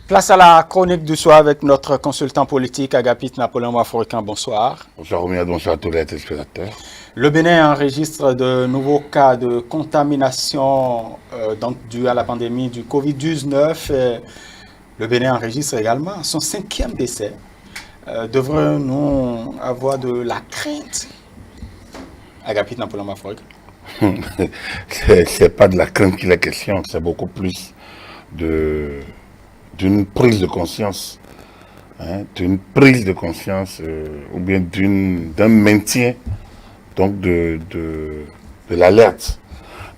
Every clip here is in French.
Place à la chronique du soir avec notre consultant politique Agapit Napoléon Waforican. Bonsoir. Bonsoir Roméa, bonsoir à tous les téléspectateurs. Le Bénin enregistre de nouveaux cas de contamination dû à la pandémie du Covid-19. Le Bénin enregistre également son 5e décès. Devrions-nous avoir de la crainte? Agapit Napoléon Waforican. C'est pas de la crainte qu'il est question, c'est beaucoup plus d'une prise de conscience, d'une prise de conscience ou bien d'un maintien donc de l'alerte.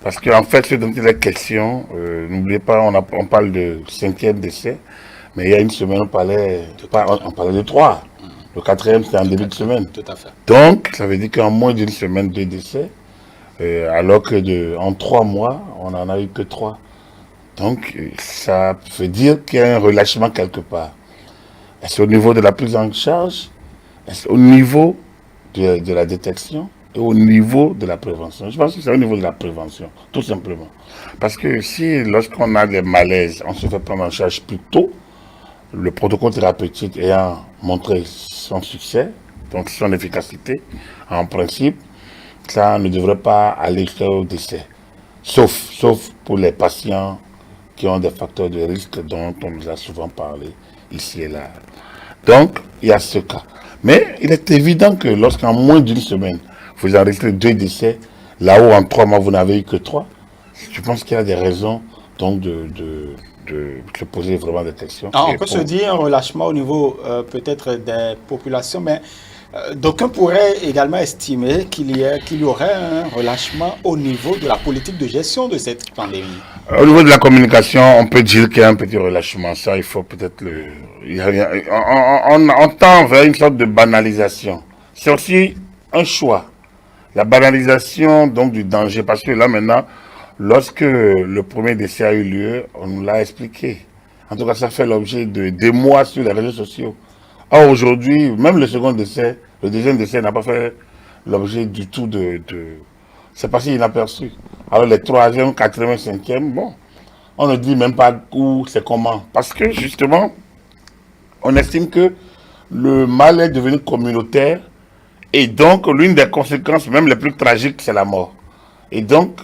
Parce qu'en fait, ce dont il est question, n'oubliez pas, on parle de 5e décès, mais il y a une semaine, on parlait de 3. Le 4e, c'était en début de semaine. Tout à fait. Donc, ça veut dire qu'en moins d'une semaine, 2 décès, alors que en 3 mois, on n'en a eu que 3. Donc, ça veut dire qu'il y a un relâchement quelque part. Est-ce au niveau de la prise en charge? Est-ce au niveau de la détection? Et au niveau de la prévention? Je pense que c'est au niveau de la prévention, tout simplement. Parce que si, lorsqu'on a des malaises, on se fait prendre en charge plus tôt, le protocole thérapeutique ayant montré son succès, donc son efficacité, en principe, ça ne devrait pas aller jusqu'au décès. Sauf pour les patients qui ont des facteurs de risque dont on nous a souvent parlé ici et là. Donc, il y a ce cas. Mais il est évident que lorsqu'en moins d'une semaine, vous enregistrez 2 décès, là où en 3 mois, vous n'avez eu que 3, je pense qu'il y a des raisons donc de se poser vraiment des questions. On peut se dire un relâchement au niveau peut-être des populations, mais d'aucuns pourraient également estimer qu'il y aurait un relâchement au niveau de la politique de gestion de cette pandémie. Au niveau de la communication, on peut dire qu'il y a un petit relâchement. Ça, il faut peut-être on tend vers une sorte de banalisation. C'est aussi un choix. La banalisation donc du danger. Parce que là maintenant, lorsque le premier décès a eu lieu, on nous l'a expliqué. En tout cas, ça fait l'objet de des mois sur les réseaux sociaux. Or, aujourd'hui, même le second décès, le deuxième décès n'a pas fait l'objet du tout c'est passé inaperçu. Alors, les 3e, 4e, 5e, bon, on ne dit même pas où, c'est comment. Parce que, justement, on estime que le mal est devenu communautaire et donc, l'une des conséquences, même les plus tragiques, c'est la mort. Et donc,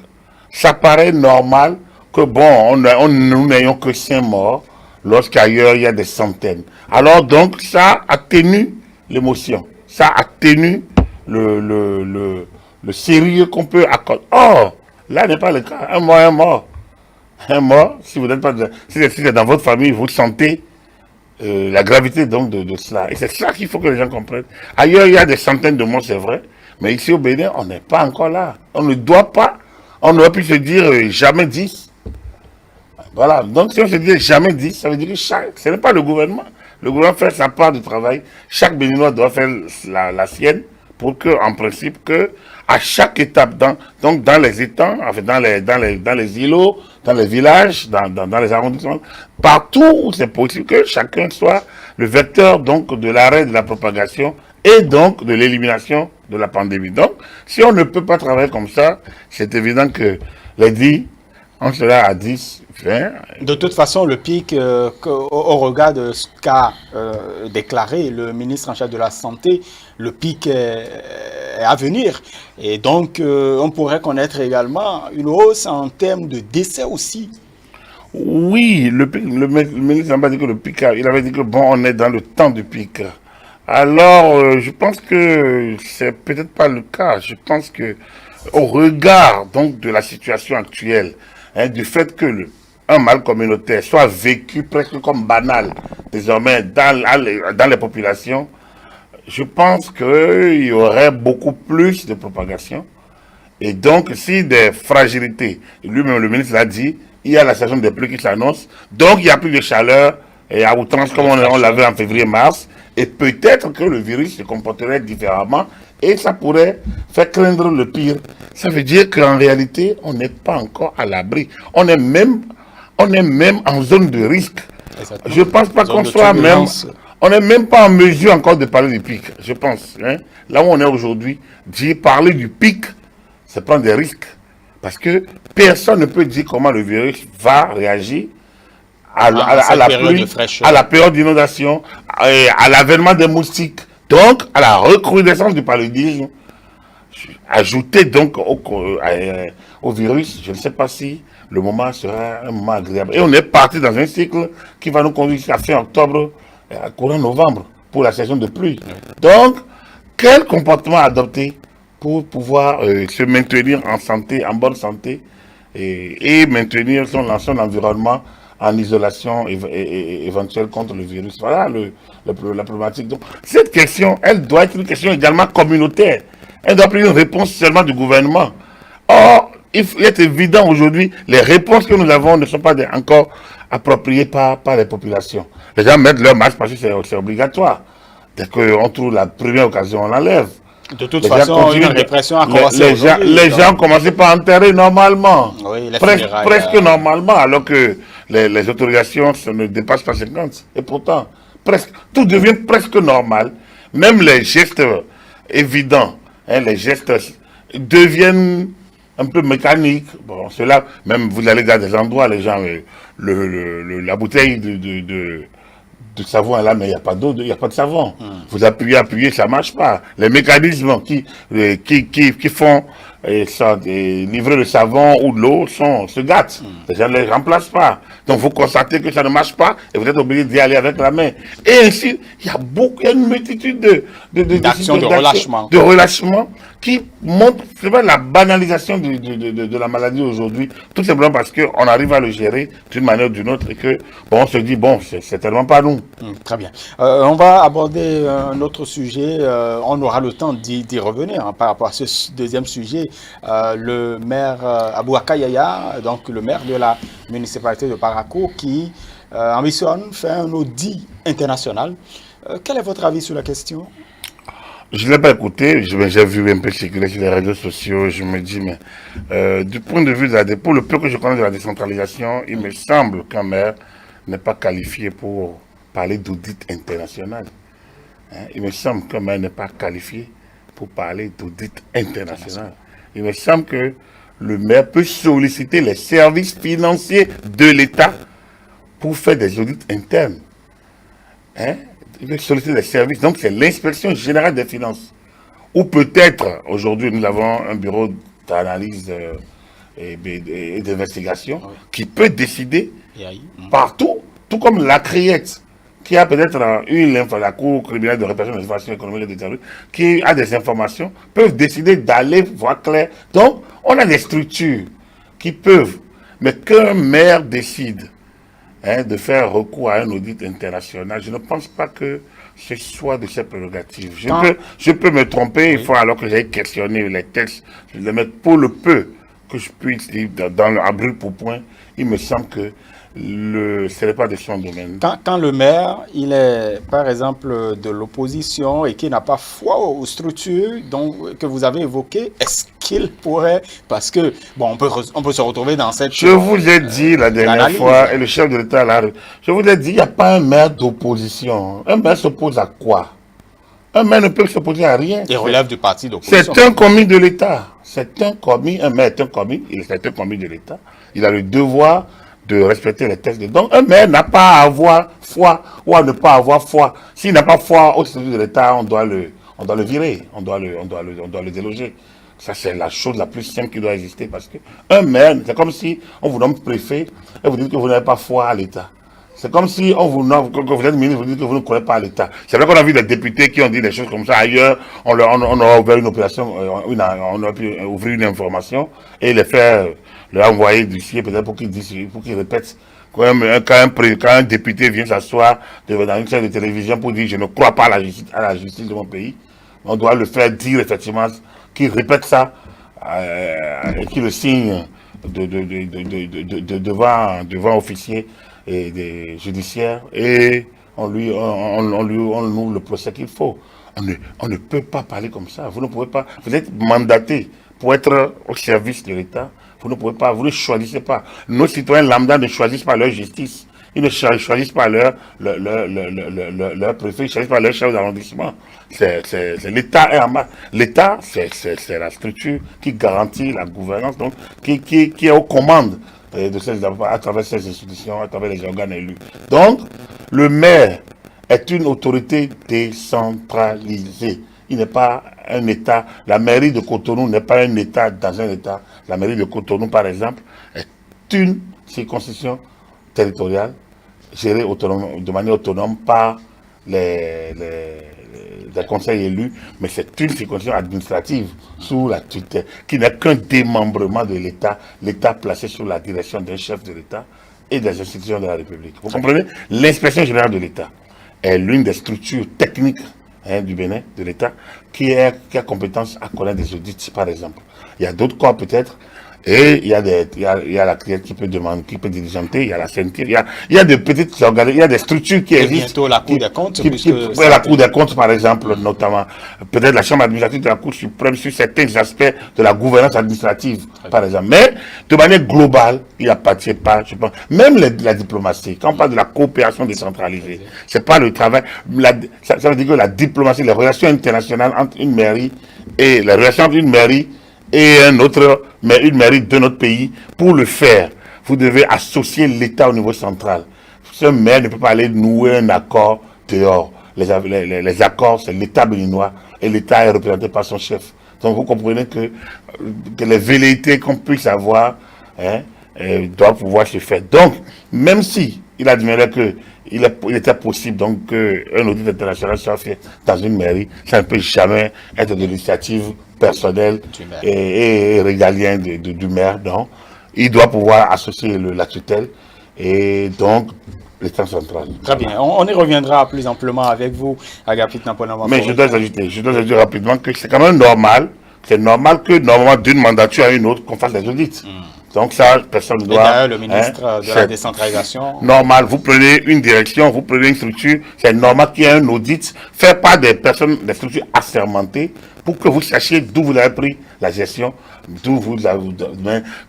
ça paraît normal que, bon, nous n'ayons que 5 morts, lorsqu'ailleurs il y a des centaines. Alors donc, ça atténue l'émotion, ça atténue le sérieux qu'on peut accorder. Or, là n'est pas le cas. Un mort, un mort. Un mort, si vous n'êtes pas si c'est dans votre famille, vous sentez la gravité donc de cela. Et c'est ça qu'il faut que les gens comprennent. Ailleurs, il y a des centaines de morts, c'est vrai, mais ici au Bénin, on n'est pas encore là. On ne doit pas, on aurait pu se dire jamais 10. Voilà, donc si on se dit jamais 10, ça veut dire que ce n'est pas le gouvernement. Le gouvernement fait sa part de travail. Chaque Béninois doit faire la sienne pour que, en principe, que à chaque étape, donc dans les étangs, enfin dans les îlots, dans les villages, dans les arrondissements, partout où c'est possible, que chacun soit le vecteur donc de l'arrêt de la propagation et donc de l'élimination de la pandémie. Donc, si on ne peut pas travailler comme ça, c'est évident que les 10, on sera à 10, 20. De toute façon, le pic, au regard de ce qu'a déclaré le ministre en charge de la Santé, le pic est à venir. Et donc, on pourrait connaître également une hausse en termes de décès aussi. Oui, le ministre n'a pas dit que le pic, il avait dit que bon, on est dans le temps du pic. Alors, je pense que c'est peut-être pas le cas. Je pense que au regard donc de la situation actuelle, du fait que un mal communautaire soit vécu presque comme banal désormais dans les populations, je pense qu'il y aurait beaucoup plus de propagation. Et donc, si des fragilités, lui-même le ministre l'a dit, il y a la saison des pluies qui s'annonce, donc il y a plus de chaleur et à outrance comme on l'avait en février-mars, et peut-être que le virus se comporterait différemment et ça pourrait faire craindre le pire. Ça veut dire qu'en réalité, on n'est pas encore à l'abri. On est même en zone de risque. Exactement. Je ne pense pas qu'on soit même... On n'est même pas en mesure encore de parler du pic, je pense. Là où on est aujourd'hui, parler du pic, c'est prendre des risques. Parce que personne ne peut dire comment le virus va réagir cette la période pluie, de fraîcheur. à la période d'inondation, à l'avènement des moustiques, donc à la recrudescence du paludisme, ajouté donc au virus. Je ne sais pas si le moment sera un moment agréable. Et on est parti dans un cycle qui va nous conduire jusqu'à fin octobre, courant novembre, pour la saison de pluie. Donc, quel comportement adopter pour pouvoir se maintenir en santé, en bonne santé, et maintenir son environnement en isolation éventuelle contre le virus. Voilà la problématique. Donc, cette question, elle doit être une question également communautaire. Elle doit prendre une réponse seulement du gouvernement. Or, il est évident aujourd'hui, les réponses que nous avons ne sont pas encore appropriées par les populations. Les gens mettent leur masque parce que c'est obligatoire. Dès qu'on trouve la première occasion, on l'enlève. De toute façon, une répression a commencé aujourd'hui. Les gens ont commencé par enterrer normalement. Oui, presque normalement, alors que les autorisations ne dépassent pas 50. Et pourtant, tout devient presque normal. Même les gestes évidents, les gestes deviennent un peu mécaniques. Bon, cela, même vous allez dans des endroits, les gens, la bouteille de savon est là, mais il n'y a pas d'eau, il n'y a pas de savon. Vous appuyez, ça ne marche pas. Les mécanismes qui font livrer le savon ou de l'eau se gâtent. Les gens ne les remplacent pas. Donc vous constatez que ça ne marche pas et vous êtes obligé d'y aller avec la main. Et ainsi, il y a une multitude d'actions de relâchement. De relâchement qui montrent la banalisation de la maladie aujourd'hui, tout simplement parce qu'on arrive à le gérer d'une manière ou d'une autre et que on se dit, bon, c'est tellement pas nous. Très bien. On va aborder un autre sujet, on aura le temps d'y revenir par rapport à ce deuxième sujet. Le maire Abouaka Yaya, donc le maire de la municipalité de Parakou, qui ambitionne faire un audit international. Quel est votre avis sur la question? Je ne l'ai pas écouté, j'ai vu un peu circuler sur les réseaux sociaux, je me dis, mais du point de vue pour le peu que je connais de la décentralisation, il me semble qu'un maire n'est pas qualifié pour parler d'audit international. Il me semble qu'un maire n'est pas qualifié pour parler d'audit international. Il me semble que le maire peut solliciter les services financiers de l'État pour faire des audits internes. Il peut solliciter des services, donc c'est l'inspection générale des finances. Ou peut-être, aujourd'hui, nous avons un bureau d'analyse et d'investigation qui peut décider partout, tout comme la CRIET, qui a peut-être la Cour criminelle de répression des infractions économiques et des terroristes, qui a des informations, peuvent décider d'aller voir clair. Donc, on a des structures qui peuvent, mais qu'un maire décide de faire recours à un audit international, je ne pense pas que ce soit de ses prérogatives. Je peux me tromper, il faut alors que j'aille questionner les textes, je les mets pour le peu que je puisse dire à brûle pour point, il me semble que ce n'est pas de son domaine. Quand le maire, il est par exemple de l'opposition et qui n'a pas foi aux structures que vous avez évoquées, est-ce qu'il pourrait, parce que, bon, on peut se retrouver dans cette... Je vous ai dit la dernière fois, et le chef de l'État là, je vous ai dit, il n'y a pas un maire d'opposition. Un maire s'oppose à quoi? Un maire ne peut s'opposer à rien. Il relève du parti d'opposition. C'est un commis de l'État. Un maire est un commis, c'est un commis de l'État. Il a le devoir de respecter les textes. Donc, un maire n'a pas à avoir foi ou à ne pas avoir foi. S'il n'a pas foi au statut de l'État, on doit le virer, on doit le déloger. Ça, c'est la chose la plus simple qui doit exister parce que un maire, c'est comme si on vous nomme préfet et vous dites que vous n'avez pas foi à l'État. C'est comme si on vous nomme, quand vous êtes ministre, vous dites que vous ne croyez pas à l'État. C'est vrai qu'on a vu des députés qui ont dit des choses comme ça ailleurs. On a ouvert une opération, on a pu ouvrir une information et les faire leur envoyer du ciel peut-être pour qu'ils répètent. Quand un député vient s'asseoir dans une chaîne de télévision pour dire je ne crois pas à la justice de mon pays, on doit le faire dire effectivement qu'il répète ça et qu'il le signe devant officier et des judiciaires et on ouvre le procès qu'il faut. On ne peut pas parler comme ça. Vous ne pouvez pas. Vous êtes mandaté pour être au service de l'État. Vous ne pouvez pas, vous ne choisissez pas. Nos citoyens lambda ne choisissent pas leur justice. Ils ne choisissent pas leur préfet, ils ne choisissent pas leur chef d'arrondissement. L'État est en masse. L'État, c'est la structure qui garantit la gouvernance, donc qui est aux commandes. de ces, à travers ces institutions, à travers les organes élus. Donc, le maire est une autorité décentralisée. Il n'est pas un État. La mairie de Cotonou n'est pas un État dans un État. La mairie de Cotonou, par exemple, est une circonscription territoriale gérée de manière autonome par les conseils élus, mais c'est une circonscription administrative sous la tutelle, qui n'est qu'un démembrement de l'État, l'État placé sous la direction d'un chef de l'État et des institutions de la République. Vous comprenez? L'inspection générale de l'État est l'une des structures techniques du Bénin, de l'État, qui a compétence à connaître des audits, par exemple. Il y a d'autres corps peut-être, et il y a la CRIET qui peut demander, qui peut diligenter, il y a la CNT, il y a des petites organismes, il y a des structures qui existent. Bientôt la Cour des comptes. La Cour des comptes, par exemple, notamment, peut-être la Chambre administrative de la Cour suprême sur certains aspects de la gouvernance administrative, par exemple. Mais, de manière globale, il n'appartient pas, je pense, même la diplomatie, quand on parle de la coopération décentralisée, c'est pas le travail, ça veut dire que la diplomatie, les relations internationales entre une mairie et les relations entre une mairie et une mairie de notre pays, pour le faire, vous devez associer l'État au niveau central. Ce maire ne peut pas aller nouer un accord dehors. Les accords, c'est l'État béninois et l'État est représenté par son chef. Donc vous comprenez que les velléités qu'on puisse avoir doivent pouvoir se faire. Donc, même si il admirait que il était possible donc qu'un audit international soit fait dans une mairie, ça ne peut jamais être de l'initiative personnelle et régalienne du maire. Donc, il doit pouvoir associer la tutelle et donc l'État central. Très bien. On y reviendra plus amplement avec vous, Agapit Nampolon. Mais je dois ajouter rapidement que c'est quand même normal. C'est normal que, normalement, d'une mandature à une autre, qu'on fasse des audits. Donc ça, personne ne doit... D'ailleurs, le ministre de la décentralisation... Normal, vous prenez une direction, vous prenez une structure, c'est normal qu'il y ait un audit fait par des personnes, des structures assermentées, pour que vous sachiez d'où vous avez pris la gestion, d'où vous avez...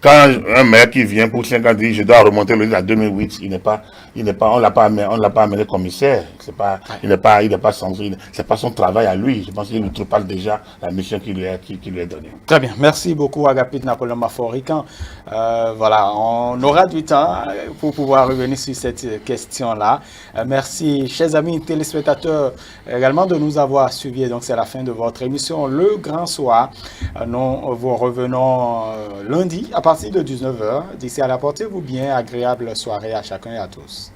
Quand un maire qui vient pour 5 ans dit je dois remonter l'audit à 2008, on l'a pas amené commissaire, il n'est pas censé, c'est pas son travail à lui, je pense qu'il outrepasse déjà la mission qui lui est donnée. Très bien, merci beaucoup Agapit Nampolon Maforican. Voilà, on aura du temps pour pouvoir revenir sur cette question-là. Merci, chers amis téléspectateurs, également de nous avoir suivis. Donc, c'est la fin de votre émission Le Grand Soir. Nous vous revenons lundi à partir de 19 h. D'ici à là, portez-vous bien, agréable soirée à chacun et à tous.